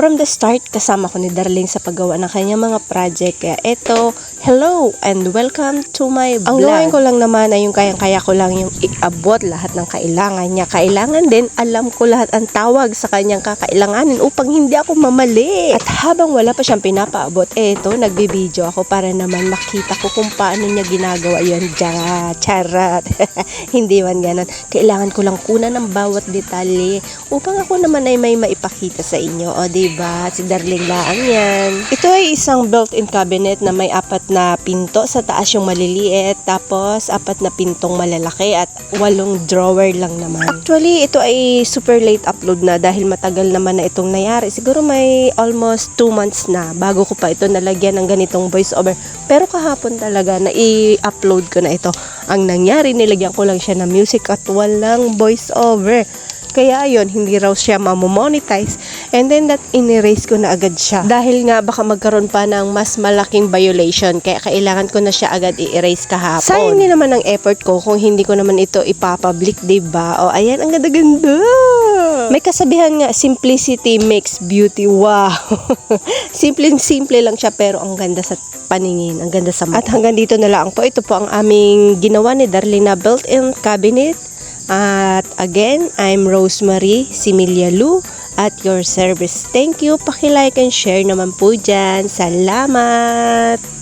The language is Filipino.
From the start, kasama ko ni Darling sa paggawa ng kanyang mga project. Kaya eto, hello and welcome to my vlog. Ang gawin ko lang naman ay yung kayang-kaya ko lang yung iabot lahat ng kailangan niya. Kailangan din, alam ko lahat ang tawag sa kanyang kakailanganin upang hindi ako mamali. At habang wala pa siyang pinapaabot, eto, nagbibideo ako para naman makita ko kung paano niya ginagawa yun. Charat. Hindi man ganun. Kailangan ko lang kunan ng bawat detalye upang ako naman ay may maipakita sa inyo. O diba, si Darling lang yan. Ito ay isang built-in cabinet na may 4 na pinto. Sa taas yung maliliit, tapos 4 na pintong malalaki at 8 drawer lang naman. Actually, ito ay super late upload na dahil matagal naman na itong nangyari. Siguro may almost 2 months na bago ko pa ito nalagyan ng ganitong voiceover. Pero kahapon talaga na i-upload ko na ito. Ang nangyari, nilagyan ko lang siya ng music at walang voiceover. Kaya ayun, hindi raw siya mamomonetize. And then that in-erase ko na agad siya. Dahil nga baka magkaroon pa ng mas malaking violation. Kaya kailangan ko na siya agad i-erase kahapon. Sayang din naman ang effort ko kung hindi ko naman ito ipapublic, diba? O ayan, ang ganda-ganda. May kasabihan nga, simplicity makes beauty. Wow! Simple lang siya pero ang ganda sa paningin, ang ganda sa mata. At hanggang dito na lang po. Ito po ang aming ginawa ni Darling na built-in cabinet. At again, I'm Rosemary Similialu at your service. Thank you. Paki-like and share naman po dyan. Salamat!